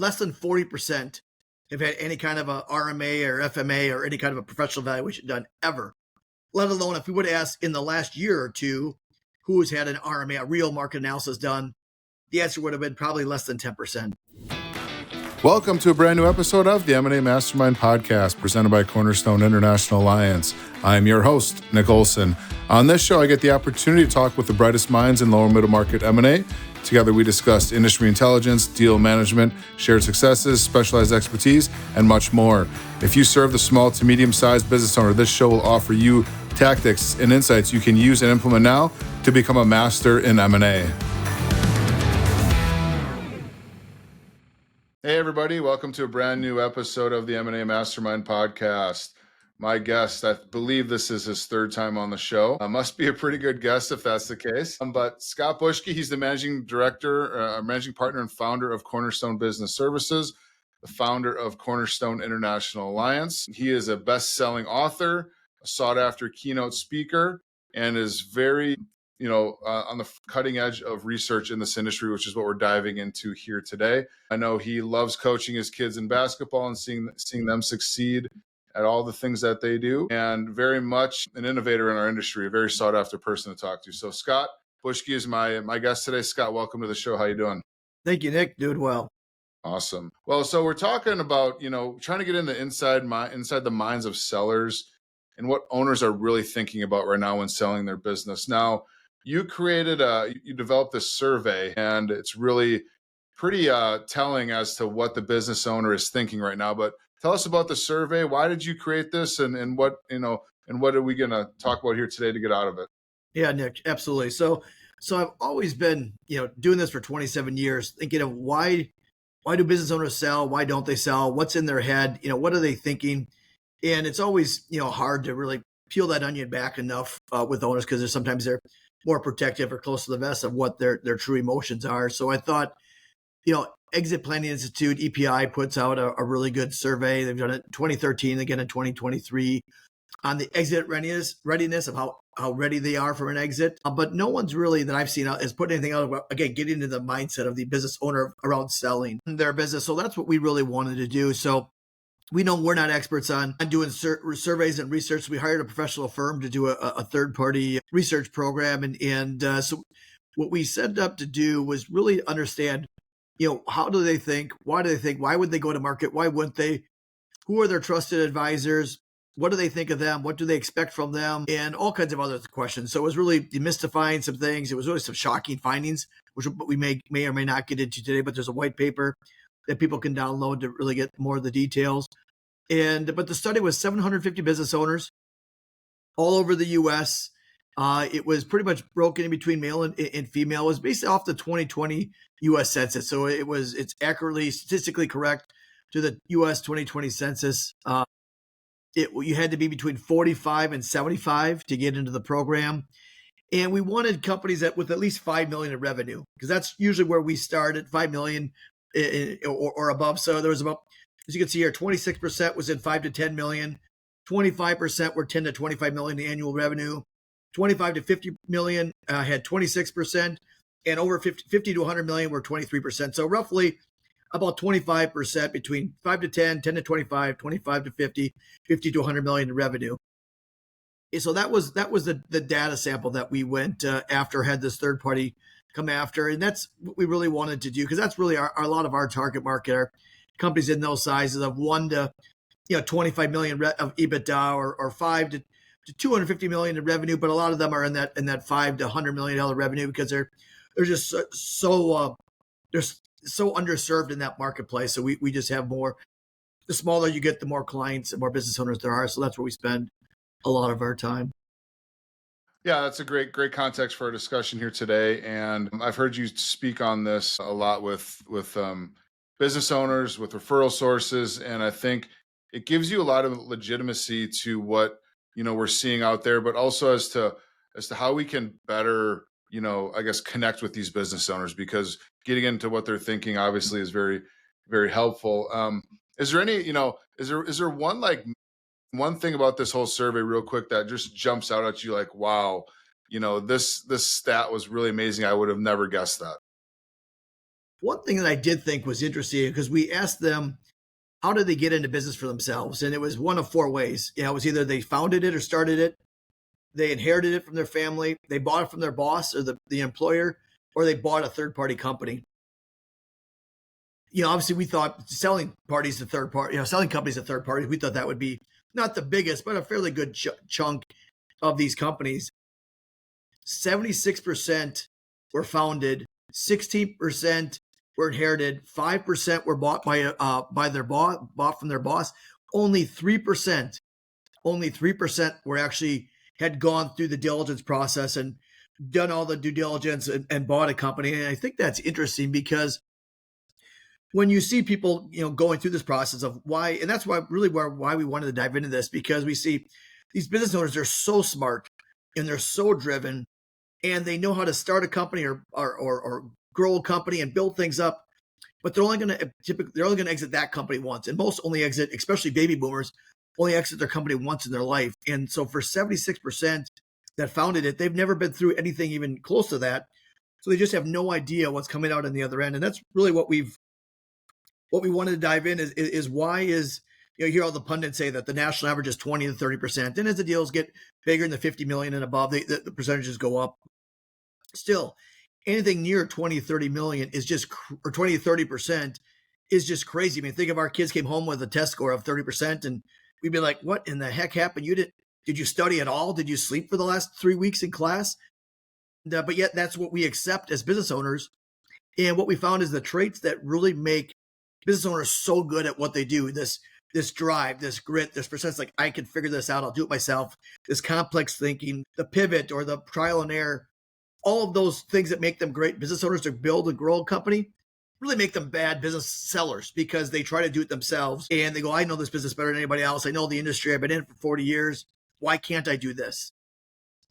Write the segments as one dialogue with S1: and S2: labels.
S1: less than 40% have had any kind of a RMA or FMA or any kind of a professional valuation done ever. Let alone if we would ask in the last year or two, who's had an RMA, a real market analysis done, the answer would have been probably less than 10%.
S2: Welcome to a brand new episode of the M&A Mastermind podcast presented by Cornerstone International Alliance. I'm your host, Nick Olson. On this show, I get the opportunity to talk with the brightest minds in lower middle market M&A. Together, we discuss industry intelligence, deal management, shared successes, specialized expertise, and much more. If you serve the small to medium-sized business owner, this show will offer you tactics and insights you can use and implement now to become a master in M&A. Hey, everybody. Welcome to a brand new episode of the M&A Mastermind podcast. My guest, I believe this is his third time on the show. Must be a pretty good guest if that's the case. But Scott Bushkie, he's the managing director, managing partner and founder of Cornerstone Business Services, the founder of Cornerstone International Alliance. He is a best-selling author, a sought-after keynote speaker, and is very on the cutting edge of research in this industry, which is what we're diving into here today. I know he loves coaching his kids in basketball and seeing them succeed at all the things that they do, and very much an innovator in our industry, a very sought after person to talk to. So Scott Bushkie is my guest today. Scott, welcome to the show. How you doing?
S1: Thank you, Nick. Doing well.
S2: Awesome. Well, so we're talking about, trying to get into inside the minds of sellers and what owners are really thinking about right now when selling their business. Now, you developed this survey, and it's really pretty telling as to what the business owner is thinking right now. But tell us about the survey. Why did you create this, and what are we going to talk about here today to get out of it?
S1: Yeah, Nick, absolutely. So I've always been, doing this for 27 years, thinking of why do business owners sell? Why don't they sell? What's in their head? What are they thinking? And it's always, hard to really peel that onion back enough with owners, because sometimes they're more protective or close to the vest of what their true emotions are. So I thought, Exit Planning Institute, EPI, puts out a really good survey. They've done it in 2013, again in 2023, on the exit readiness of how ready they are for an exit. But no one's really, that I've seen, is putting anything out about, again, getting into the mindset of the business owner around selling their business. So that's what we really wanted to do. So we know we're not experts on doing surveys and research. We hired a professional firm to do a third-party research program. And so what we set up to do was really understand, how do they think? Why do they think? Why would they go to market? Why wouldn't they? Who are their trusted advisors? What do they think of them? What do they expect from them? And all kinds of other questions. So it was really demystifying some things. It was really some shocking findings, which we may or may not get into today, but there's a white paper that people can download to really get more of the details. But the study was 750 business owners all over the U.S. It was pretty much broken in between male and female. It was based off the 2020 U.S. Census. So it's accurately, statistically correct to the U.S. 2020 Census. You had to be between 45 and 75 to get into the program. And we wanted companies with at least 5 million in revenue, because that's usually where we start at 5 million or above. So there was about, as you can see here, 26% was in 5 to 10 million, 25% were 10 to 25 million in annual revenue, 25 to 50 million had 26%, and over 50 to 100 million were 23%. So roughly about 25% between 5 to 10, 10 to 25, 25 to 50, 50 to 100 million in revenue. And so that was the data sample that we went after, had this third party come after. And that's what we really wanted to do, because that's really a lot of our target market, are companies in those sizes of 1 to 25 million of EBITDA, or 5 to 250 million in revenue. But a lot of them are in that 5 to 100 million dollar revenue, because they're just so underserved in that marketplace. So we just have more. The smaller you get, the more clients and more business owners there are. So that's where we spend a lot of our time.
S2: Yeah, that's a great context for our discussion here today. And I've heard you speak on this a lot with business owners, with referral sources, and I think it gives you a lot of legitimacy to what we're seeing out there, but also as to how we can better connect with these business owners, because getting into what they're thinking obviously is very, very helpful. Is there any is there one thing about this whole survey real quick that just jumps out at you like, wow, this stat was really amazing, I would have never guessed that?
S1: one thing that I did think was interesting because we asked them, how did they get into business for themselves? And it was one of four ways. It was either they founded it or started it, they inherited it from their family, they bought it from their boss or the employer, or they bought a third party company. Obviously we thought selling parties to third party, selling companies to third parties, we thought that would be not the biggest, but a fairly good chunk of these companies. 76% were founded, 16% were inherited, 5% were bought by their boss, bought from their boss. Only 3% were actually had gone through the diligence process and done all the due diligence and bought a company. And I think that's interesting because when you see people, going through this process of why, and that's why we wanted to dive into this, because we see these business owners, they're so smart and they're so driven and they know how to start a company or grow a company and build things up, but they're only going to exit that company once. And most only exit, especially baby boomers, only exit their company once in their life. And so for 76% that founded it, they've never been through anything even close to that. So they just have no idea what's coming out on the other end. And that's really what we wanted to dive in is why is, you hear all the pundits say that the national average is 20 to 30%. And as the deals get bigger in the 50 million and above, the percentages go up. Still, anything near 20, 30 million is just, or 20 to 30% is just crazy. I mean, think of our kids came home with a test score of 30% and we'd be like, what in the heck happened? Did you study at all? Did you sleep for the last 3 weeks in class? But yet that's what we accept as business owners. And what we found is the traits that really make business owners so good at what they do, this drive, this grit, this percent, like, I can figure this out, I'll do it myself, this complex thinking, the pivot or the trial and error, all of those things that make them great business owners to build and grow a company really make them bad business sellers because they try to do it themselves and they go, I know this business better than anybody else. I know the industry. I've been in it for 40 years. Why can't I do this?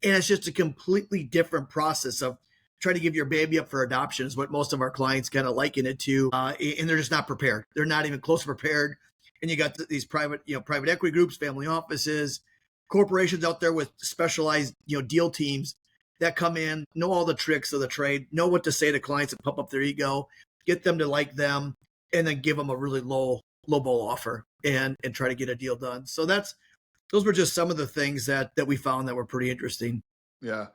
S1: And it's just a completely different process of trying to give your baby up for adoption is what most of our clients kind of liken it to. And they're just not prepared. They're not even close to prepared. And you got these private equity groups, family offices, corporations out there with specialized, deal teams that come in, know all the tricks of the trade, know what to say to clients and pump up their ego, get them to like them, and then give them a really low ball offer and try to get a deal done. So those were just some of the things that we found that were pretty interesting.
S2: Yeah.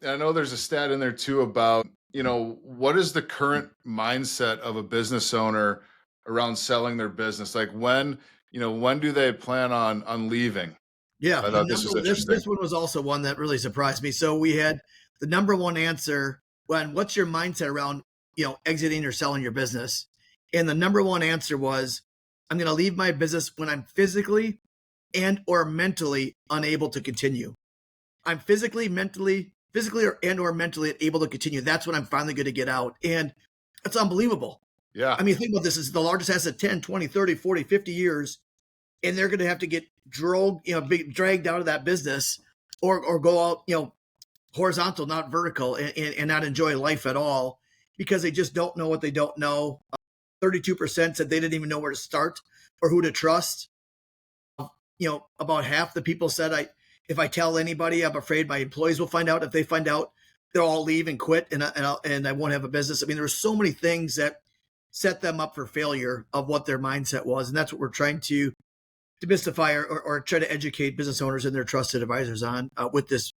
S2: I know there's a stat in there too about, what is the current mindset of a business owner around selling their business? Like when do they plan on leaving?
S1: Yeah.
S2: I thought this was interesting.
S1: This one was also one that really surprised me. So we had the number one answer when, what's your mindset around, exiting or selling your business? And the number one answer was, I'm going to leave my business when I'm physically and or mentally unable to continue. I'm physically or mentally able to continue. That's when I'm finally going to get out. And that's unbelievable.
S2: Yeah.
S1: I mean, think about this. This is the largest asset, 10, 20, 30, 40, 50 years. And they're going to have to get dragged out of that business or go out, horizontal, not vertical, and not enjoy life at all because they just don't know what they don't know. 32% said they didn't even know where to start or who to trust. About half the people said, if I tell anybody, I'm afraid my employees will find out. If they find out, they'll all leave and quit, and I won't have a business. I mean, there's so many things that set them up for failure of what their mindset was, and that's what we're trying to demystify or try to educate business owners and their trusted advisors on with this.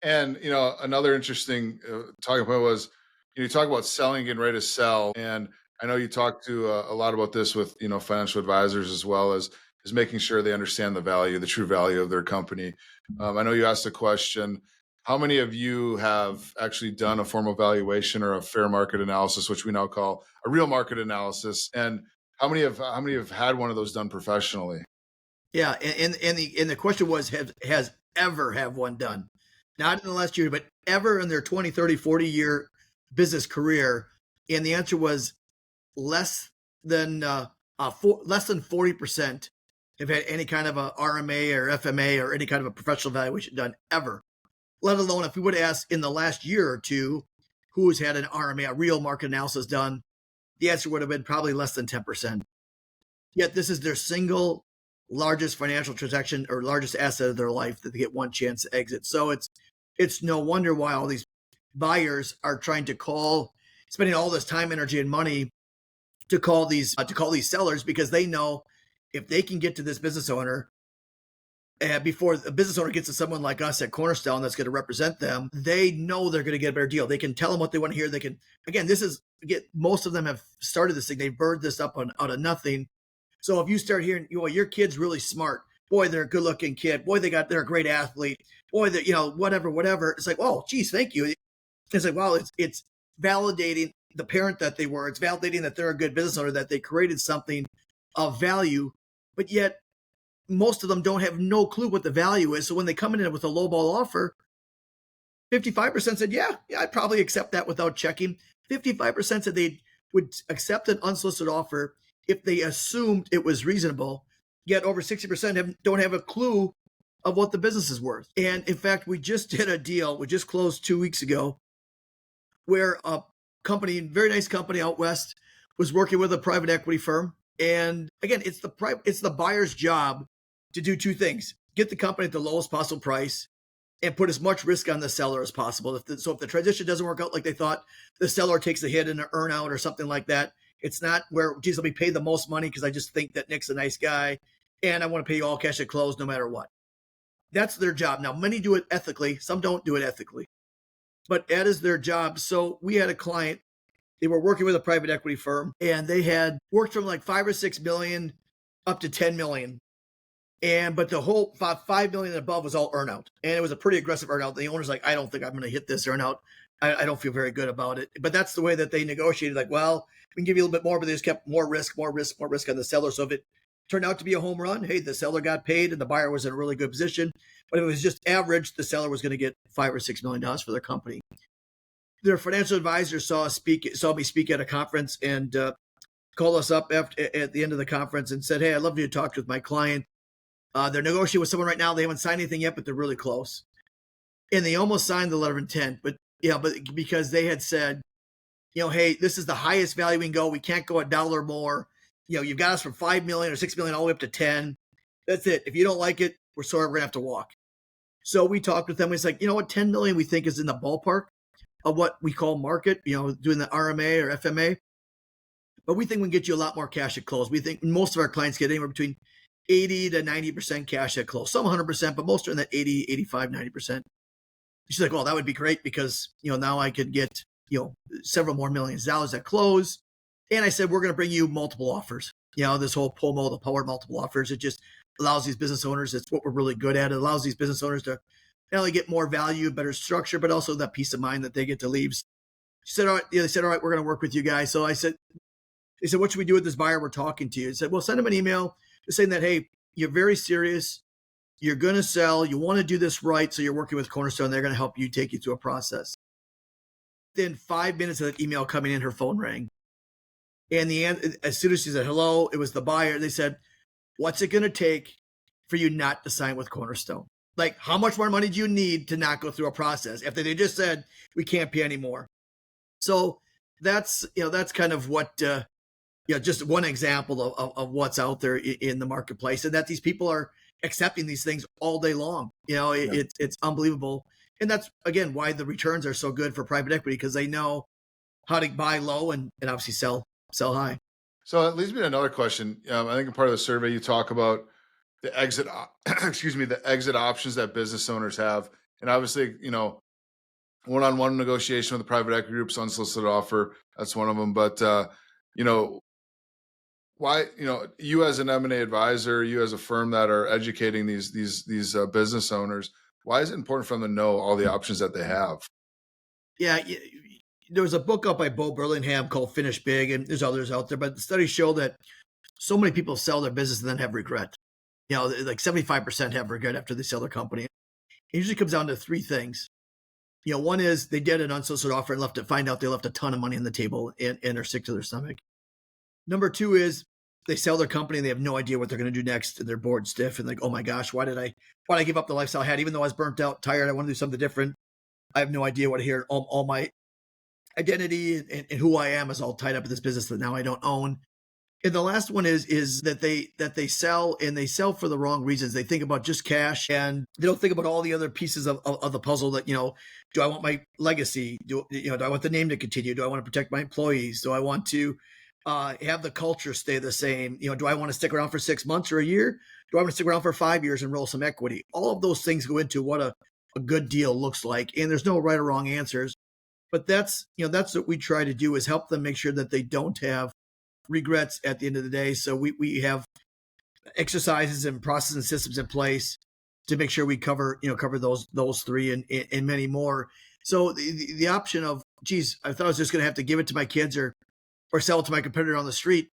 S2: And another interesting talking point was you talk about selling, getting ready to sell, and I know you talk to a lot about this with financial advisors as well as making sure they understand the true value of their company. I know you asked a question. How many of you have actually done a formal valuation or a fair market analysis, which we now call a real market analysis? And how many have had one of those done professionally?
S1: Yeah, and the question was, has ever have one done? Not in the last year, but ever in their 20, 30, 40-year business career. And the answer was less than 40% have had any kind of a RMA or FMA or any kind of a professional valuation done ever. Let alone if we would have asked in the last year or two who's had an RMA, a real market analysis done, the answer would have been probably less than 10%. Yet this is their single largest financial transaction or largest asset of their life that they get one chance to exit. So it's no wonder why all these buyers are trying to call spending all this time, energy, and money to call these sellers, because they know if they can get to this business owner before the business owner gets to someone like us at Cornerstone that's going to represent them, they know they're going to get a better deal. They can tell them what they want to hear. They can, again, most of them have started this thing. They bird this up out of nothing. So if you start hearing, your kid's really smart. Boy, they're a good looking kid. Boy, they're a great athlete. Boy, whatever. It's like, oh, geez, thank you. It's like, wow, it's validating the parent that they were. It's validating that they're a good business owner, that they created something of value, but yet most of them don't have no clue what the value is. So when they come in with a lowball offer, 55% said, yeah, I'd probably accept that without checking. 55% said they would accept an unsolicited offer if they assumed it was reasonable. Yet over 60% don't have a clue of what the business is worth. And in fact, we just did a deal. We just closed 2 weeks ago where a company, very nice company out west, was working with a private equity firm. And again, it's the buyer's job to do two things: get the company at the lowest possible price and put as much risk on the seller as possible. If the transition doesn't work out like they thought, the seller takes a hit in an earn out or something like that. It's not where, geez, let me pay the most money because I just think that Nick's a nice guy and I want to pay you all cash at close no matter what. That's their job. Now, many do it ethically. Some don't do it ethically, but that is their job. So we had a client, they were working with a private equity firm, and they had worked from like 5 or 6 million up to 10 million. But the whole 5 million and above was all earnout. And it was a pretty aggressive earnout. The owner's like, I don't think I'm going to hit this earnout. I don't feel very good about it. But that's the way that they negotiated. Like, well, we can give you a little bit more, but they just kept more risk on the seller. So if it turned out to be a home run, hey, the seller got paid and the buyer was in a really good position. But if it was just average, the seller was going to get $5 or $6 million for their company. Their financial advisor saw me speak at a conference and called us up at the end of the conference and said, hey, I'd love you to talk with my client. They're negotiating with someone right now. They haven't signed anything yet, but they're really close. And they almost signed the letter of intent, but because they had said, hey, this is the highest value we can go. We can't go $1 more. You've got us from 5 million or 6 million all the way up to 10. That's it. If you don't like it, we're sorry, we're gonna have to walk. So we talked with them. It's like, 10 million we think is in the ballpark of what we call market, doing the RMA or FMA. But we think we can get you a lot more cash at close. We think most of our clients get anywhere between 80 to 90% cash at close. Some 100%, but most are in that 80, 85, 90%. She's like, well, that would be great because, now I could get, several more millions of dollars at close. And I said, we're going to bring you multiple offers. This whole POMO, the power multiple offers, it just allows these business owners, it's what we're really good at. It allows these business owners to not only get more value, better structure, but also that peace of mind that they get to leave. She said, all right, they said, all right, we're going to work with you guys. So they said, what should we do with this buyer we're talking to you? I said, well, send them an email just saying that, hey, you're very serious. You're going to sell. You want to do this right. So you're working with Cornerstone. They're going to help you, take you through a process. Then 5 minutes of that email coming in, her phone rang. And as soon as she said hello, it was the buyer. They said, what's it going to take for you not to sign with Cornerstone? Like, how much more money do you need to not go through a process? If they just said, we can't pay anymore. So that's kind of what, just one example of what's out there in the marketplace, and that these people are accepting these things all day long. It's unbelievable. And that's, again, why the returns are so good for private equity, because they know how to buy low and obviously sell high.
S2: So it leads me to another question. I think in part of the survey you talk about the exit, the exit options that business owners have, and obviously, one-on-one negotiation with the private equity groups, unsolicited offer, that's one of them. But why, you as an M&A advisor, you as a firm that are educating these business owners, why is it important for them to know all the options that they have?
S1: Yeah. There was a book out by Bo Burlingham called Finish Big, and there's others out there, but the studies show that so many people sell their business and then have regret. Like 75% have regret after they sell their company. It usually comes down to three things. One is they did an unsolicited offer and find out they left a ton of money on the table and are sick to their stomach. Number two is they sell their company and they have no idea what they're going to do next, and they're bored stiff and like, oh my gosh, why did I give up the lifestyle I had? Even though I was burnt out, tired, I want to do something different. I have no idea what to hear. All my identity and who I am is all tied up in this business that now I don't own. And the last one is that they sell, and they sell for the wrong reasons. They think about just cash, and they don't think about all the other pieces of the puzzle. That, do I want my legacy? Do I want the name to continue? Do I want to protect my employees? Do I want to have the culture stay the same? Do I want to stick around for 6 months or a year? Do I want to stick around for 5 years and roll some equity? All of those things go into what a good deal looks like, and there's no right or wrong answers. But that's what we try to do, is help them make sure that they don't have regrets at the end of the day. So we have exercises and processes and systems in place to make sure we cover those three and many more. So the option of, geez, I thought I was just going to have to give it to my kids or sell it to my competitor on the street,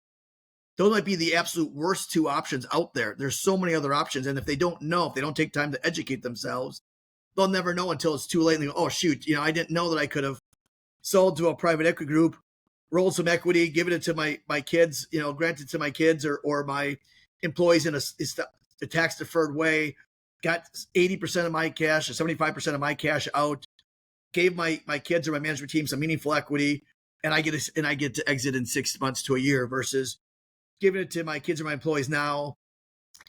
S1: those might be the absolute worst two options out there. There's so many other options, and if they don't take time to educate themselves, they'll never know until it's too late. And they go, oh shoot, I didn't know that I could have sold to a private equity group, rolled some equity, given it to my kids, granted to my kids or my employees in a tax deferred way, got 80% of my cash or 75% of my cash out, gave my kids or my management team some meaningful equity, and I get to exit in 6 months to a year, versus giving it to my kids or my employees now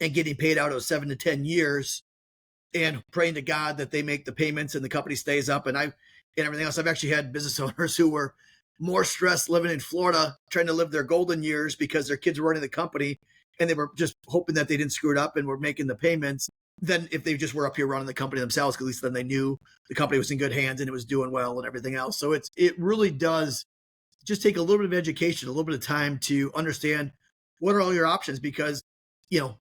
S1: and getting paid out of 7 to 10 years and praying to God that they make the payments and the company stays up and everything else. I've actually had business owners who were more stressed living in Florida, trying to live their golden years because their kids were running the company and they were just hoping that they didn't screw it up and were making the payments, than if they just were up here running the company themselves, because at least then they knew the company was in good hands and it was doing well and everything else. So it really does just take a little bit of education, a little bit of time to understand what are all your options, because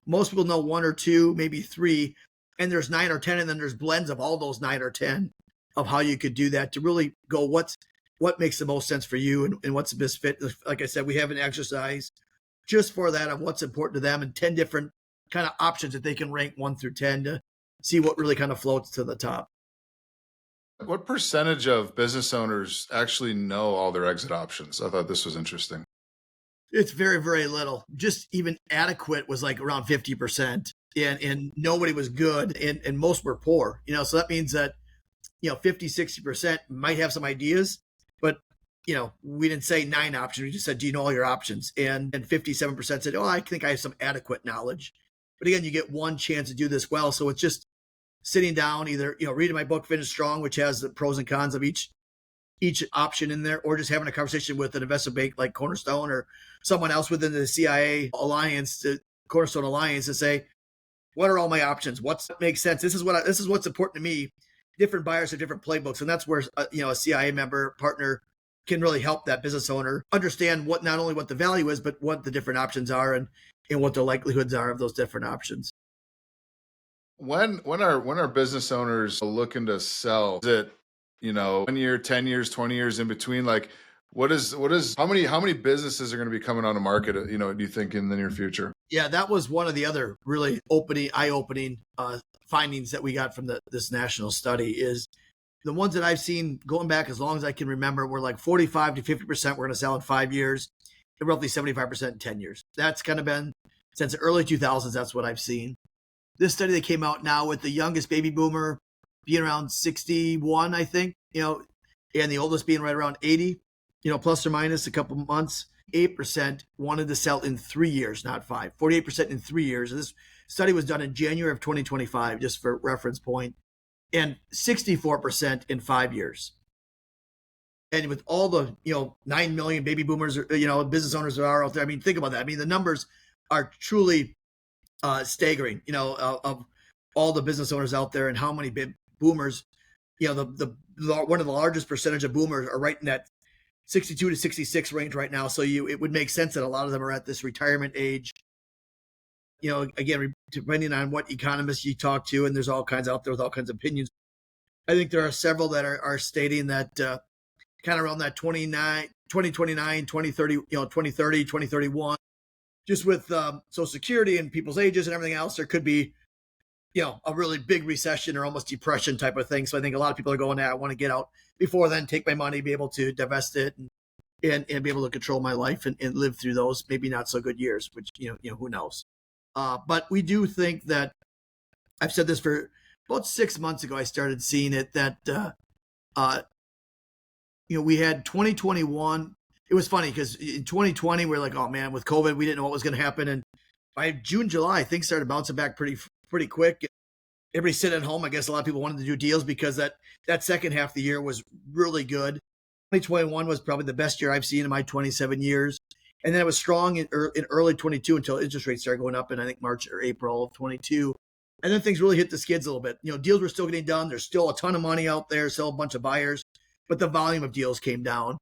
S1: most people know one or two, maybe three, and there's 9 or 10, and then there's blends of all those 9 or 10 of how you could do that to really go what makes the most sense for you and what's the best fit. Like I said, we have an exercise just for that of what's important to them and 10 different kind of options that they can rank 1 through 10 to see what really kind of floats to the top.
S2: What percentage of business owners actually know all their exit options? I thought this was interesting.
S1: It's very, very little. Just even adequate was like around 50%, and nobody was good, and most were poor. So that means that 50, 60% might have some ideas, but we didn't say 9 options. We just said, do you know all your options? And 57% said, oh, I think I have some adequate knowledge. But again, you get one chance to do this well. So it's just sitting down, either reading my book Finish Strong, which has the pros and cons of each option in there, or just having a conversation with an investment bank like Cornerstone or someone else within the CIA Alliance, to Cornerstone Alliance, to say, what are all my options? What makes sense? This is what's important to me. Different buyers have different playbooks, and that's where a CIA member partner can really help that business owner understand not only what the value is, but what the different options are and what the likelihoods are of those different options.
S2: When are business owners looking to sell? Is it 1 year, 10 years, 20 years in between? Like, what is how many businesses are going to be coming on the market? Do you think in the near future?
S1: Yeah, that was one of the other really eye-opening findings that we got from this national study. Is the ones that I've seen going back as long as I can remember were like 45 to 50% we're going to sell in 5 years, and roughly 75% in 10 years. That's kind of been since the early 2000s. That's what I've seen. This study that came out now with the youngest baby boomer being around 61, I think, and the oldest being right around 80, plus or minus a couple months. 8% wanted to sell in 3 years, not 5. 48% in 3 years. And this study was done in January of 2025, just for reference point, and 64% in 5 years. And with all the 9 million baby boomers, business owners that are out there, I mean, think about that. I mean, the numbers are truly staggering. Of all the business owners out there and how many boomers. The one of the largest percentage of boomers are right in that 62 to 66 range right now. So it would make sense that a lot of them are at this retirement age. Again, depending on what economists you talk to, and there's all kinds out there with all kinds of opinions. I think there are several that are stating that kind of around that 2029, 2030, 2030, 2031, just with Social Security and people's ages and everything else, there could be, a really big recession or almost depression type of thing. So I think a lot of people are going, I want to get out before then, take my money, be able to divest it and be able to control my life and live through those maybe not so good years, which, who knows. But we do think that, I've said this for about 6 months ago, I started seeing it that, we had 2021 it was funny because in 2020, we are like, oh man, with COVID, we didn't know what was going to happen. And by June, July, things started bouncing back pretty quick. Everybody sitting at home. I guess a lot of people wanted to do deals because that second half of the year was really good. 2021 was probably the best year I've seen in my 27 years. And then it was strong in early 22 until interest rates started going up in, I think, March or April of 22. And then things really hit the skids a little bit. Deals were still getting done. There's still a ton of money out there, still a bunch of buyers, but the volume of deals came down.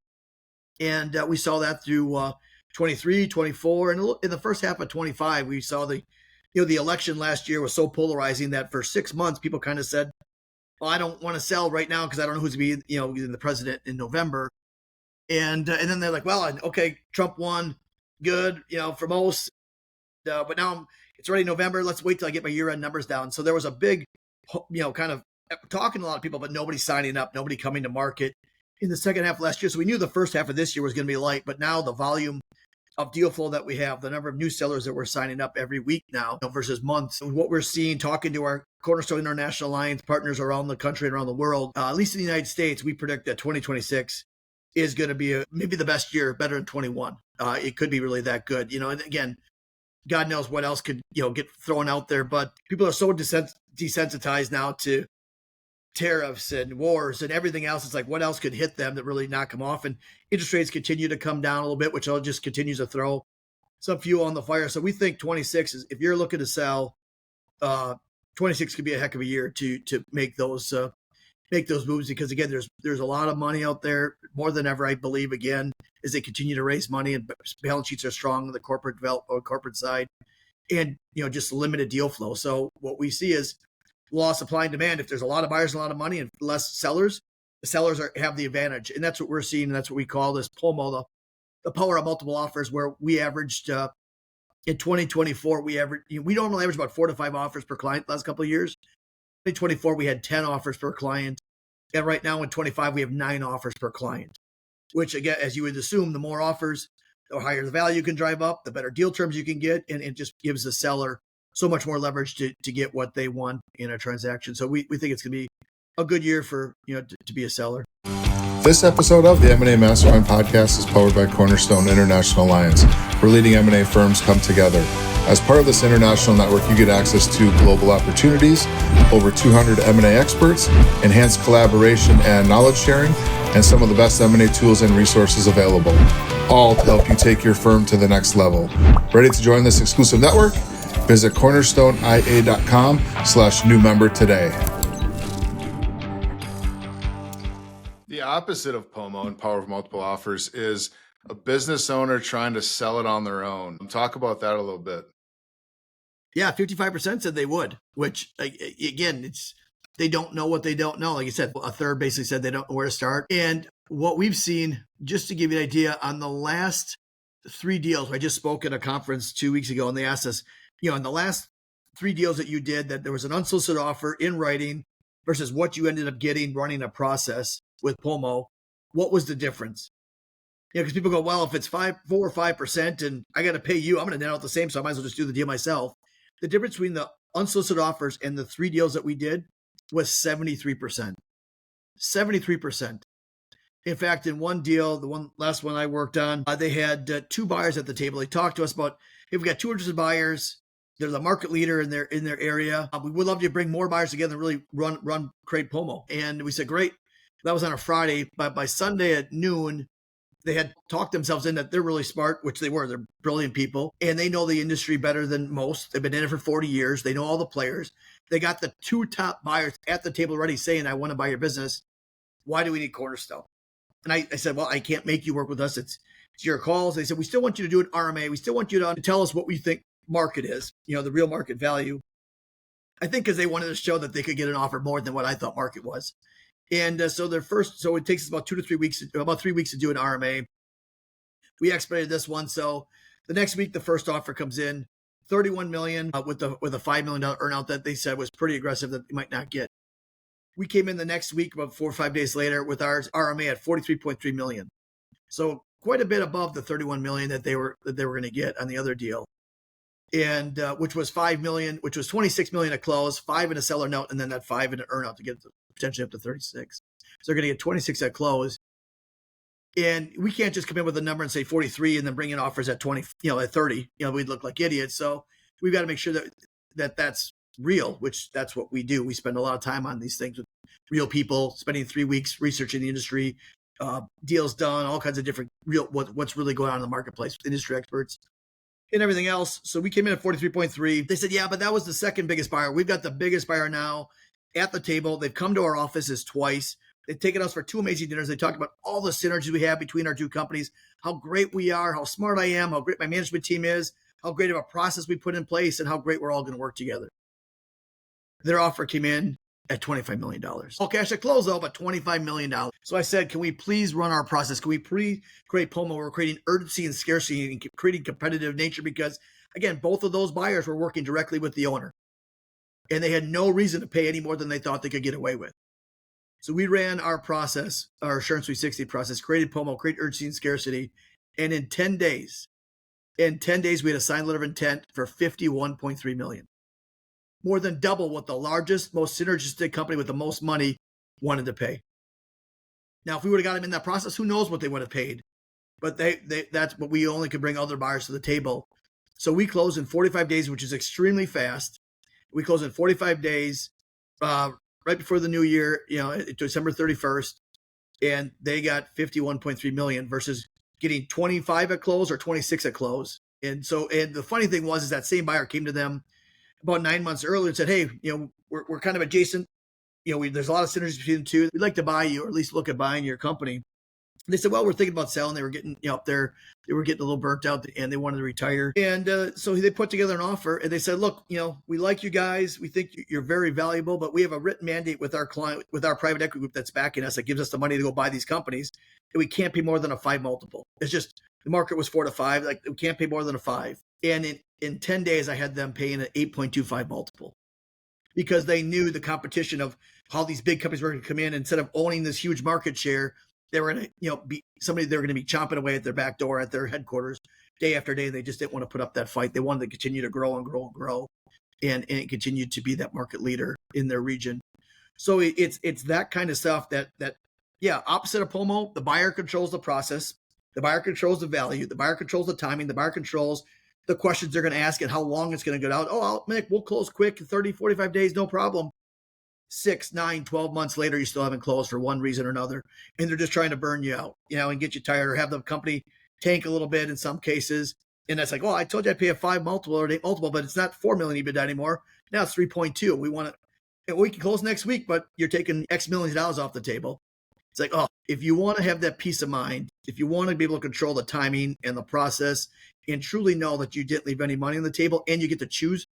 S1: And we saw that through 23, 24. And in the first half of 25, we saw the election last year was so polarizing that for 6 months, people kind of said, well, I don't want to sell right now because I don't know who's going to be, the president in November. And then they're like, well, okay, Trump won, good, for most. But now it's already November. Let's wait till I get my year-end numbers down. So there was a big, kind of talking to a lot of people, but nobody signing up, nobody coming to market in the second half of last year. So we knew the first half of this year was going to be light, but now the volume of deal flow that we have, the number of new sellers that we're signing up every week now versus months, and what we're seeing, talking to our Cornerstone International Alliance partners around the country and around the world, at least in the United States, we predict that 2026 is going to be maybe the best year, better than 21. It could be really that good, and again, God knows what else could, get thrown out there, but people are so desensitized now to tariffs and wars and everything else. It's like, what else could hit them that really knock them off? And interest rates continue to come down a little bit, which just continues to throw some fuel on the fire. So we think 26 is, if you're looking to sell, 26 could be a heck of a year to make those moves, because again, there's a lot of money out there, more than ever, I believe, again, as they continue to raise money and balance sheets are strong on the corporate side, and just limited deal flow. So what we see is law of supply and demand. If there's a lot of buyers and a lot of money and less sellers, the sellers have the advantage, and that's what we're seeing. And that's what we call this POMO, the power of multiple offers, where we averaged in 2024, we normally average about 4 to 5 offers per client the last couple of years. 2024, we had 10 offers per client. And right now in 25, we have 9 offers per client, which again, as you would assume, the more offers, the higher the value you can drive up, the better deal terms you can get. And it just gives the seller so much more leverage to get what they want in a transaction. So we think it's going to be a good year for, to be a seller.
S2: This episode of the M&A Mastermind podcast is powered by Cornerstone International Alliance, where leading M&A firms come together. As part of this international network, you get access to global opportunities, over 200 M&A experts, enhanced collaboration and knowledge sharing, and some of the best M&A tools and resources available, all to help you take your firm to the next level. Ready to join this exclusive network? Visit cornerstoneia.com/new member today. The opposite of POMO and power of multiple offers is a business owner trying to sell it on their own. Talk about that a little bit.
S1: Yeah, 55% said they would, which again, they don't know what they don't know. Like you said, a third basically said they don't know where to start. And what we've seen, just to give you an idea, on the last 3 deals, I just spoke at a conference 2 weeks ago, and they asked us, in the last 3 deals that you did, that there was an unsolicited offer in writing versus what you ended up getting running a process with POMO, what was the difference? Because people go, well, if it's 4 or 5% and I got to pay you, I'm going to net out the same, so I might as well just do the deal myself. The difference between the unsolicited offers and the 3 deals that we did was 73%. 73%. In fact, in one deal, the last one I worked on, they had 2 buyers at the table. They talked to us about, hey, we've got 2 interested buyers. They're the market leader in their area. We would love to bring more buyers together and really create POMO. And we said, great. That was on a Friday. But by Sunday at noon, they had talked themselves in that they're really smart, which they were. They're brilliant people. And they know the industry better than most. They've been in it for 40 years. They know all the players. They got the 2 top buyers at the table already saying, I want to buy your business. Why do we need Cornerstone? And I said, well, I can't make you work with us. It's your calls. They said, we still want you to do an RMA. We still want you to tell us what we think market is, the real market value. I think because they wanted to show that they could get an offer more than what I thought market was. And so it takes us about 2 to 3 weeks, about 3 weeks to do an RMA. We expedited this one. So the next week, the first offer comes in, $31 million with a $5 million earnout that they said was pretty aggressive that they might not get. We came in the next week, about 4 or 5 days later, with our RMA at $43.3 million. So quite a bit above the $31 million that they were going to get on the other deal. And which was $5 million, which was $26 million at close, 5 in a seller note, and then that 5 in an earnout to get potentially up to 36. So they're going to get 26 at close. And we can't just come in with a number and say 43 and then bring in offers at 20, at 30. We'd look like idiots. So we've got to make sure that's real, which that's what we do. We spend a lot of time on these things with real people, spending 3 weeks researching the industry, deals done, all kinds of different what's really going on in the marketplace with industry experts and everything else. So we came in at 43.3. They said, yeah, but that was the second biggest buyer. We've got the biggest buyer now at the table. They've come to our offices twice. They've taken us for 2 amazing dinners. They talked about all the synergies we have between our 2 companies, how great we are, how smart I am, how great my management team is, how great of a process we put in place, and how great we're all going to work together. Their offer came in at $25 million. All cash at close, though, but $25 million. So I said, can we please run our process? Can we create POMO? We're creating urgency and scarcity and creating competitive nature because, again, both of those buyers were working directly with the owner. And they had no reason to pay any more than they thought they could get away with. So we ran our process, our Assurance 360 process, created POMO, created urgency and scarcity. And in 10 days, we had a signed letter of intent for $51.3 million. More than double what the largest, most synergistic company with the most money wanted to pay. Now, if we would have got them in that process, who knows what they would have paid. But that's what we only could bring other buyers to the table. So we closed in 45 days, which is extremely fast. We closed in 45 days, right before the new year, December 31st, and they got $51.3 million versus getting 25 at close or 26 at close. And the funny thing was that same buyer came to them about 9 months earlier and said, hey, we're kind of adjacent. There's a lot of synergies between the two. We'd like to buy you or at least look at buying your company. And they said, well, we're thinking about selling. They were getting up there. They were getting a little burnt out and they wanted to retire. And so they put together an offer and they said, look, we like you guys. We think you're very valuable, but we have a written mandate with our client, with our private equity group that's backing us, that gives us the money to go buy these companies. And we can't pay more than a 5 multiple. It's just the market was 4 to 5. Like we can't pay more than a 5. And in 10 days, I had them paying an 8.25 multiple because they knew the competition of how these big companies were going to come in. Instead of owning this huge market share, they were going to, be somebody they're going to be chomping away at their back door at their headquarters day after day. They just didn't want to put up that fight. They wanted to continue to grow and grow and grow and continue to be that market leader in their region. So it's that kind of stuff that opposite of POMO, the buyer controls the process. The buyer controls the value. The buyer controls the timing. The buyer controls the questions they're going to ask and how long it's going to go out. Oh, Mick, we'll close quick, 30, 45 days, no problem. 6, 9, 12 months later, you still haven't closed for one reason or another. And they're just trying to burn you out, and get you tired or have the company tank a little bit in some cases. And that's like, oh, I told you I'd pay a 5 multiple or an 8 multiple, but it's not 4 million EBITDA anymore. Now it's 3.2. We can close next week, but you're taking X millions of dollars off the table. It's like, oh, if you want to have that peace of mind, if you want to be able to control the timing and the process and truly know that you didn't leave any money on the table and you get to choose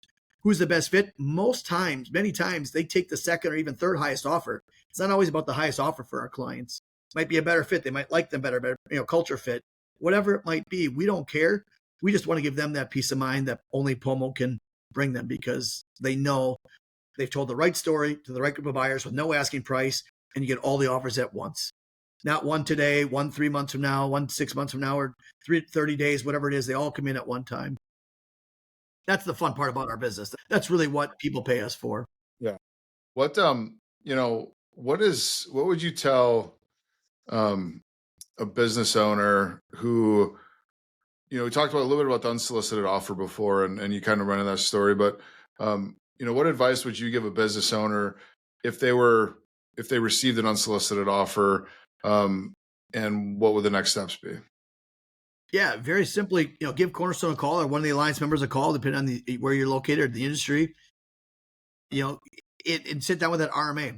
S1: who's the best fit, many times, they take the second or even third highest offer. It's not always about the highest offer for our clients. It might be a better fit. They might like them better, culture fit, whatever it might be. We don't care. We just want to give them that peace of mind that only POMO can bring them because they know they've told the right story to the right group of buyers with no asking price, and you get all the offers at once. Not one today, one 3 months from now, one 6 months from now, or 30 days, whatever it is. They all come in at one time. That's the fun part about our business. That's really what people pay us for.
S2: Yeah. What would you tell a business owner who, we talked about a little bit about the unsolicited offer before and you kind of ran that story, but what advice would you give a business owner if they received an unsolicited offer, and what would the next steps be?
S1: Yeah, very simply, give Cornerstone a call or one of the Alliance members a call, depending on where you're located or the industry. And sit down with that RMA.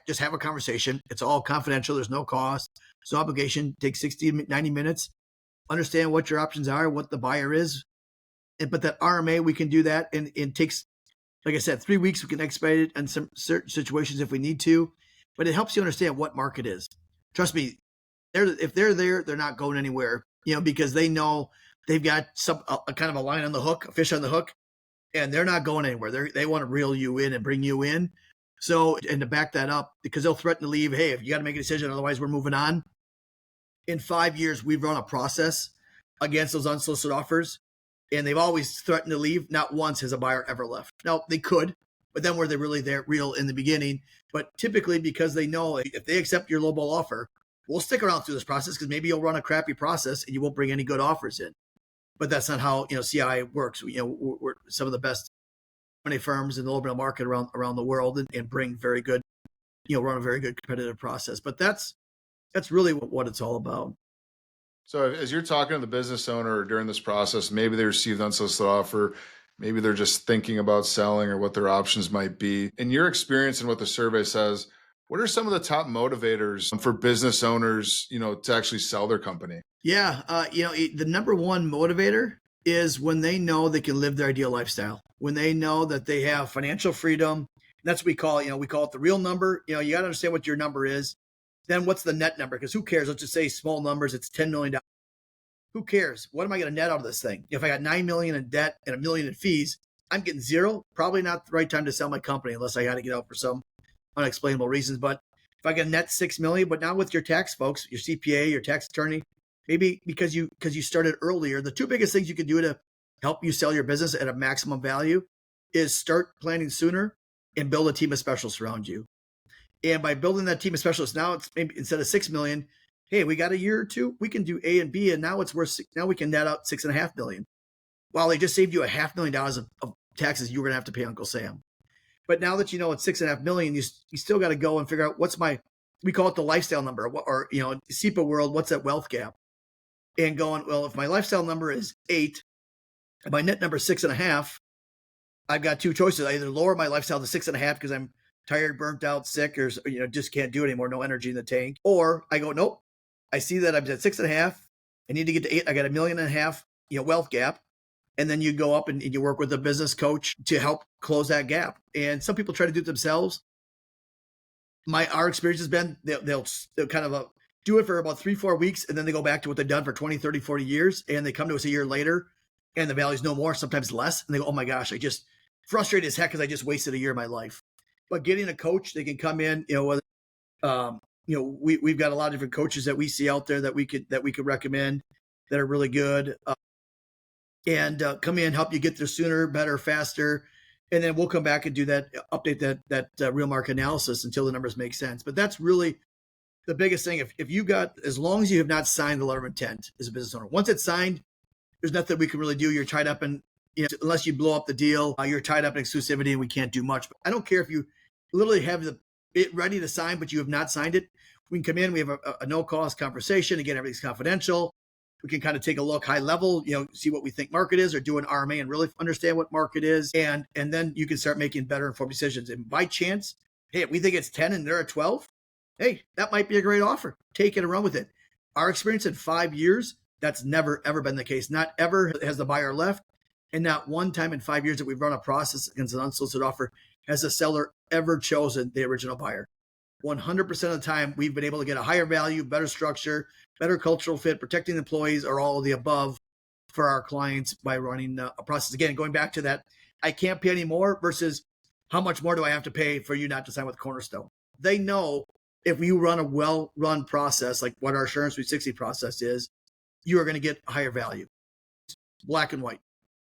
S1: Just have a conversation. It's all confidential. There's no cost. There's no obligation. Take 60, 90 minutes. Understand what your options are, what the buyer is. But that RMA, we can do that. And it takes, like I said, 3 weeks. We can expedite it in some certain situations if we need to. But it helps you understand what market is. Trust me, if they're there, they're not going anywhere. Because they know they've got a kind of a line on the hook, a fish on the hook, and they're not going anywhere. They want to reel you in and bring you in. So, and to back that up, because they'll threaten to leave, hey, if you got to make a decision, otherwise we're moving on. In 5 years, we've run a process against those unsolicited offers, and they've always threatened to leave. Not once has a buyer ever left. Now, they could, but then were they really there real in the beginning? But typically, because they know if they accept your lowball offer, we'll stick around through this process because maybe you'll run a crappy process and you won't bring any good offers in. But that's not how, CI works. We're some of the best money firms in the low middle market around the world, and bring very good, run a very good competitive process. But that's really what it's all about.
S2: So as you're talking to the business owner during this process, maybe they received an unsolicited offer, maybe they're just thinking about selling or what their options might be. In your experience and what the survey says, what are some of the top motivators for business owners, to actually sell their company?
S1: Yeah, the number one motivator is when they know they can live their ideal lifestyle, when they know that they have financial freedom. That's what we call it. We call it the real number. You got to understand what your number is. Then what's the net number? Because who cares? Let's just say small numbers. It's $10 million. Who cares? What am I going to net out of this thing? If I got $9 million in debt and $1 million in fees, I'm getting zero. Probably not the right time to sell my company unless I got to get out for some unexplainable reasons. But if I get net $6 million, but now with your tax folks, your CPA, your tax attorney, maybe because you started earlier, the two biggest things you can do to help you sell your business at a maximum value is start planning sooner and build a team of specialists around you. And by building that team of specialists, now it's maybe instead of 6 million, hey, we got a year or two, we can do A and B, and now it's worth. Now we can net out $6.5 million. Well, they just saved you $500,000 of taxes you were going to have to pay Uncle Sam. But now that it's $6.5 million, you still got to go and figure out we call it the lifestyle number, or SEPA world, what's that wealth gap? And going, well, if my lifestyle number is 8, and my net number is 6.5, I've got two choices. I either lower my lifestyle to 6.5 because I'm tired, burnt out, sick, or just can't do it anymore, no energy in the tank. Or I go, nope, I see that I'm at 6.5. I need to get to 8. I got $1.5 million, wealth gap. And then you go up and you work with a business coach to help close that gap. And some people try to do it themselves. Our experience has been they'll kind of do it for about 3-4 weeks, and then they go back to what they've done for 20, 30, 40 years. And they come to us a year later and the value's no more, sometimes less. And they go, oh my gosh, I just frustrated as heck because I just wasted a year of my life. But getting a coach, they can come in, whether, we've got a lot of different coaches that we see out there that we could recommend that are really good, and come in, help you get there sooner, better, faster. And then we'll come back and do that, update that real market analysis until the numbers make sense. But that's really the biggest thing. If you got, as long as you have not signed the letter of intent as a business owner, once it's signed, there's nothing we can really do. You're tied up in, unless you blow up the deal, you're tied up in exclusivity and we can't do much. But I don't care if you literally have it ready to sign, but you have not signed it. We can come in, we have a no-cost conversation. Again, everything's confidential. We can kind of take a look high level, see what we think market is, or do an RMA and really understand what market is. And then you can start making better informed decisions. And by chance, hey, if we think it's 10 and they're at 12, hey, that might be a great offer. Take it and run with it. Our experience in 5 years, that's never, ever been the case. Not ever has the buyer left. And not one time in 5 years that we've run a process against an unsolicited offer has the seller ever chosen the original buyer. 100% of the time, we've been able to get a higher value, better structure, better cultural fit, protecting employees, or all of the above for our clients by running a process. Again, going back to that, I can't pay any more versus how much more do I have to pay for you not to sign with Cornerstone? They know if you run a well-run process, like what our Assurance 360 process is, you are going to get higher value. Black and white.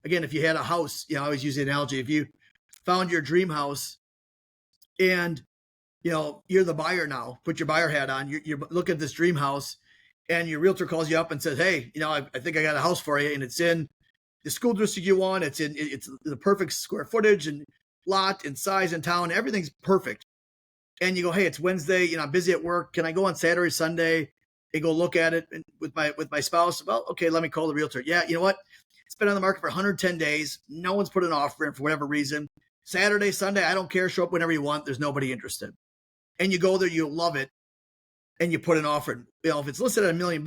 S1: Again, if you had a house, I always use the analogy, if you found your dream house and you're the buyer now, put your buyer hat on, you're looking at this dream house, and your realtor calls you up and says, hey, I think I got a house for you, and it's in the school district you want. It's the perfect square footage and lot and size in town. Everything's perfect. And you go, hey, it's Wednesday, I'm busy at work. Can I go on Saturday, Sunday and go look at it with my spouse? Well, okay, let me call the realtor. Yeah, you know what? It's been on the market for 110 days. No one's put an offer in for whatever reason. Saturday, Sunday, I don't care. Show up whenever you want. There's nobody interested. And you go there, you love it, and you put an offer in. If it's listed at $1 million,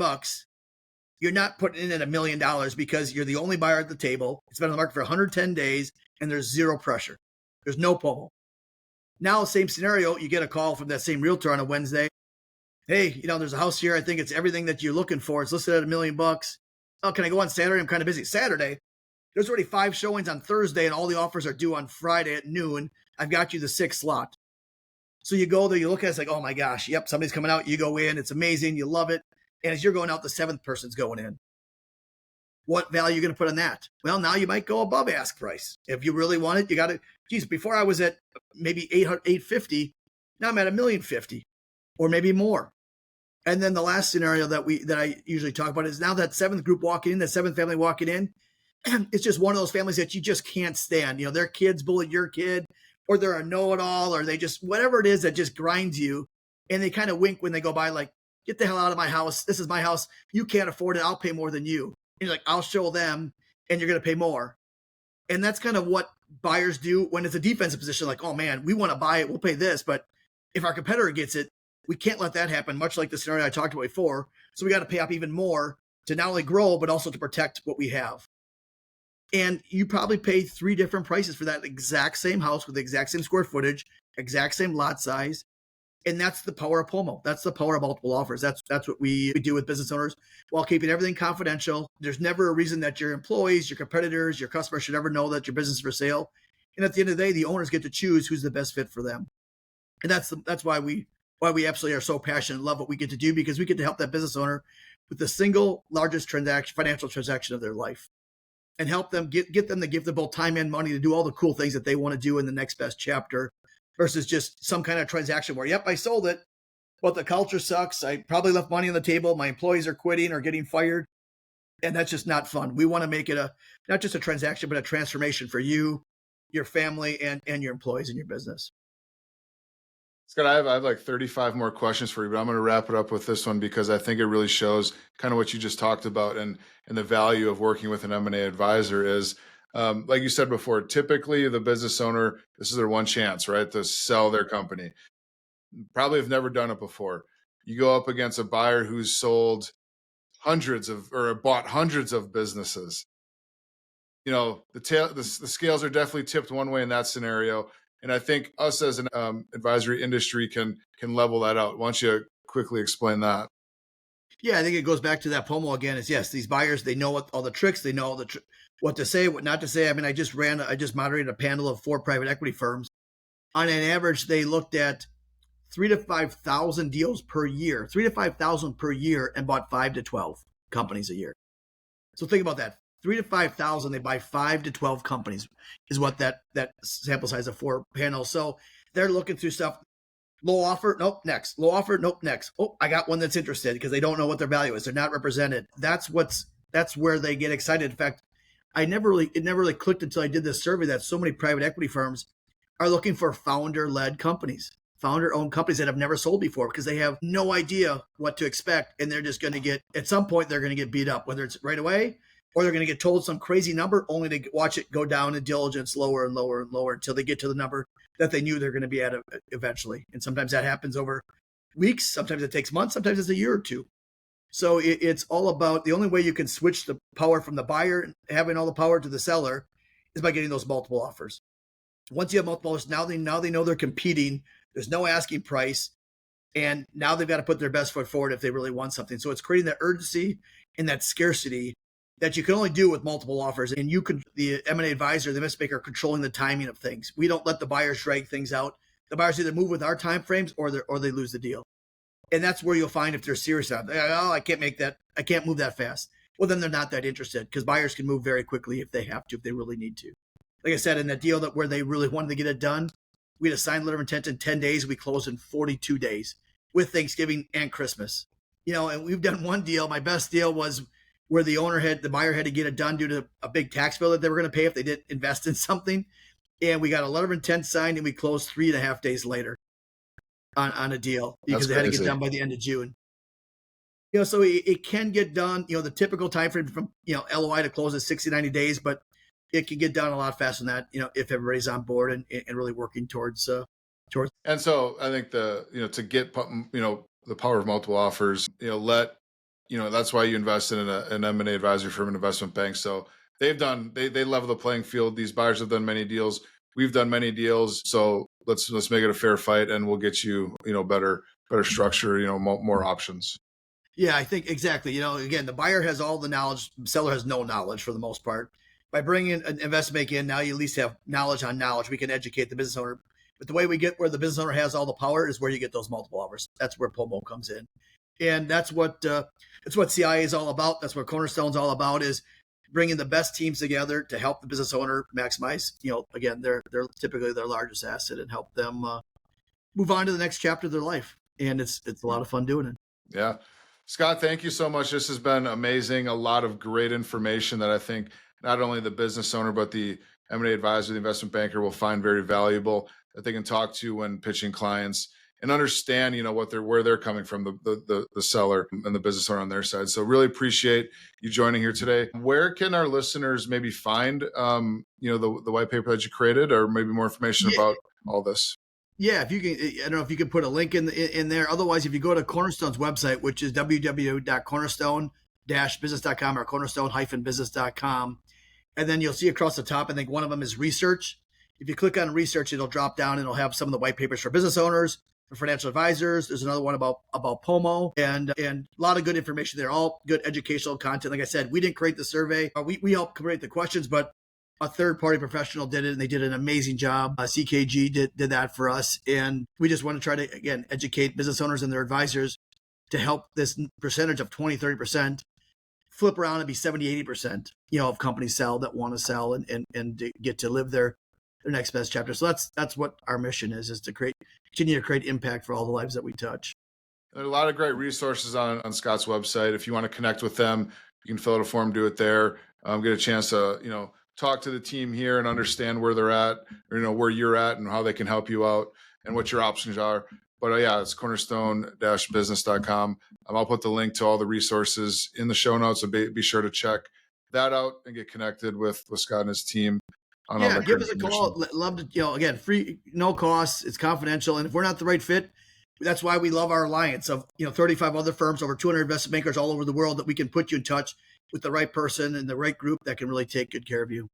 S1: you're not putting in at $1 million because you're the only buyer at the table. It's been on the market for 110 days, and there's zero pressure. There's no pomo. Now, same scenario, you get a call from that same realtor on a Wednesday. Hey, there's a house here. I think it's everything that you're looking for. It's listed at $1 million. Oh, can I go on Saturday? I'm kind of busy. Saturday, there's already 5 showings on Thursday, and all the offers are due on Friday at noon. I've got you the 6th slot. So you go there, you look at it, it's like, oh my gosh, yep, somebody's coming out. You go in, it's amazing, you love it. And as you're going out, the 7th person's going in. What value are you going to put on that? Well, now you might go above ask price. If you really want it, you got to, before I was at maybe $850, now I'm at $1,050,000 or maybe more. And then the last scenario that I usually talk about is now that seventh group walking in, that seventh family walking in, it's just one of those families that you just can't stand. Their kids bully your kid, or they're a know-it-all, or they just, whatever it is that just grinds you. And they kind of wink when they go by, like, get the hell out of my house. This is my house. You can't afford it. I'll pay more than you. And you're like, I'll show them, and you're going to pay more. And that's kind of what buyers do when it's a defensive position. Like, oh man, we want to buy it. We'll pay this. But if our competitor gets it, we can't let that happen, much like the scenario I talked about before. So we got to pay up even more to not only grow, but also to protect what we have. And you probably pay 3 different prices for that exact same house with the exact same square footage, exact same lot size. And that's the power of POMO. That's the power of multiple offers. That's what we do with business owners while keeping everything confidential. There's never a reason that your employees, your competitors, your customers should ever know that your business is for sale. And at the end of the day, the owners get to choose who's the best fit for them. And that's why we absolutely are so passionate and love what we get to do, because we get to help that business owner with the single largest financial transaction of their life, and help them get them the gift of both time and money to do all the cool things that they want to do in the next best chapter, versus just some kind of transaction where, yep, I sold it, but the culture sucks. I probably left money on the table. My employees are quitting or getting fired. And that's just not fun. We want to make it not just a transaction, but a transformation for you, your family, and your employees in your business.
S2: Scott, I have like 35 more questions for you, but I'm going to wrap it up with this one because I think it really shows kind of what you just talked about, and the value of working with an M&A advisor is, like you said before, typically the business owner, this is their one chance, right, to sell their company. Probably have never done it before. You go up against a buyer who's sold bought hundreds of businesses. The scales are definitely tipped one way in that scenario. And I think us as an advisory industry can level that out. Why don't you quickly explain that?
S1: Yeah, I think it goes back to that POMO again. Is yes, these buyers, they know all the tricks. They know what to say, what not to say. I mean, I just moderated a panel of 4 private equity firms. On an average, they looked at 3,000 to 5,000 deals per year, 3,000 to 5,000 per year, and bought 5 to 12 companies a year. So think about that. 3,000 to 5,000, they buy 5 to 12 companies is what that sample size of 4 panels. So they're looking through stuff. Low offer, nope, next. Low offer, nope, next. Oh, I got one that's interested, because they don't know what their value is. They're not represented. That's where they get excited. In fact, it never really clicked until I did this survey that so many private equity firms are looking for founder-led companies, founder-owned companies that have never sold before, because they have no idea what to expect, and they're just going to get, at some point, they're going to get beat up, whether it's right away or they're going to get told some crazy number, only to watch it go down in diligence lower and lower and lower until they get to the number that they knew they're going to be at eventually. And sometimes that happens over weeks. Sometimes it takes months. Sometimes it's a year or two. So it's all about, the only way you can switch the power from the buyer having all the power to the seller is by getting those multiple offers. Once you have multiple offers, now they know they're competing. There's no asking price. And now they've got to put their best foot forward if they really want something. So it's creating that urgency and that scarcity that you can only do with multiple offers. And the M&A advisor, the investment maker, controlling the timing of things. We don't let the buyers drag things out. The buyers either move with our time frames or they lose the deal. And that's where you'll find if they're serious about it. Oh, I can't make that. I can't move that fast. Well, then they're not that interested, because buyers can move very quickly if they have to, if they really need to. Like I said, in that deal where they really wanted to get it done, we had a signed letter of intent in 10 days. We closed in 42 days with Thanksgiving and Christmas. And we've done one deal. My best deal was where the buyer had to get it done due to a big tax bill that they were going to pay if they didn't invest in something. And we got a letter of intent signed, and we closed 3.5 days later on a deal, because they had to get done by the end of June. So it can get done. The typical time frame from LOI to close is 60, 90 days, but it can get done a lot faster than that. If everybody's on board and really working towards.
S2: And so I think to get the power of multiple offers, that's why you invest in an M&A advisory firm, an investment bank. So they level the playing field. These buyers have done many deals. We've done many deals. So let's make it a fair fight, and we'll get you, better structure, more options.
S1: Yeah, I think exactly. Again, the buyer has all the knowledge. The seller has no knowledge for the most part. By bringing an investment bank in, now you at least have knowledge on knowledge. We can educate the business owner. But the way we get where the business owner has all the power is where you get those multiple offers. That's where POMO comes in. And that's what CIA is all about. That's what Cornerstone's all about, is bringing the best teams together to help the business owner maximize, again, they're typically their largest asset, and help them move on to the next chapter of their life. And it's a lot of fun doing it.
S2: Yeah. Scott, thank you so much. This has been amazing. A lot of great information that I think not only the business owner, but the M&A advisor, the investment banker will find very valuable, that they can talk to when pitching clients and understand, where they're coming from, the seller and the business owner on their side. So really appreciate you joining here today. Where can our listeners maybe find, the white paper that you created, or maybe more information about all this?
S1: Yeah, if you can, I don't know if you could put a link in there. Otherwise, if you go to Cornerstone's website, which is www.cornerstone-business.com or cornerstone-business.com, and then you'll see across the top, I think one of them is research. If you click on research, it'll drop down and it'll have some of the white papers for business owners, for financial advisors. There's another one about POMO and a lot of good information there, all good educational content. Like I said, we didn't create the survey. We helped create the questions, but a third-party professional did it, and they did an amazing job. CKG did that for us, and we just want to try to, again, educate business owners and their advisors to help this percentage of 20, 30% flip around and be 70, 80%, of companies sell that want to sell and get to live their next best chapter. So that's what our mission is to continue to create impact for all the lives that we touch.
S2: There are a lot of great resources on Scott's website. If you want to connect with them, you can fill out a form, do it there, get a chance to, talk to the team here and understand where they're at, or, where you're at and how they can help you out and what your options are. But it's cornerstone-business.com. I'll put the link to all the resources in the show notes, so be sure to check that out and get connected with Scott and his team.
S1: Give us a call. Love to, again, free, no costs. It's confidential. And if we're not the right fit, that's why we love our alliance of, 35 other firms, over 200 investment bankers all over the world, that we can put you in touch with the right person and the right group that can really take good care of you.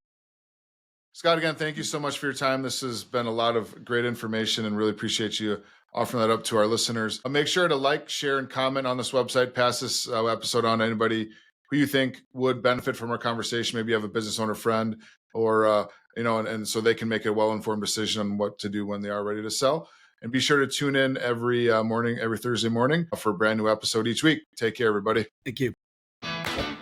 S2: Scott, again, thank you so much for your time. This has been a lot of great information, and really appreciate you offering that up to our listeners. Make sure to like, share, and comment on this website. Pass this episode on to anybody who you think would benefit from our conversation. Maybe you have a business owner friend, or, and so they can make a well-informed decision on what to do when they are ready to sell. And be sure to tune in every Thursday morning for a brand new episode each week. Take care, everybody.
S1: Thank you.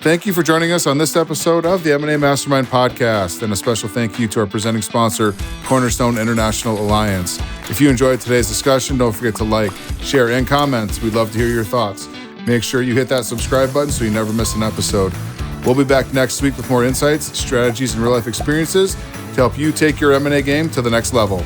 S2: Thank you for joining us on this episode of the M&A Mastermind Podcast, and a special thank you to our presenting sponsor, Cornerstone International Alliance. If you enjoyed today's discussion, don't forget to like, share, and comment. We'd love to hear your thoughts. Make sure you hit that subscribe button so you never miss an episode. We'll be back next week with more insights, strategies, and real-life experiences to help you take your M&A game to the next level.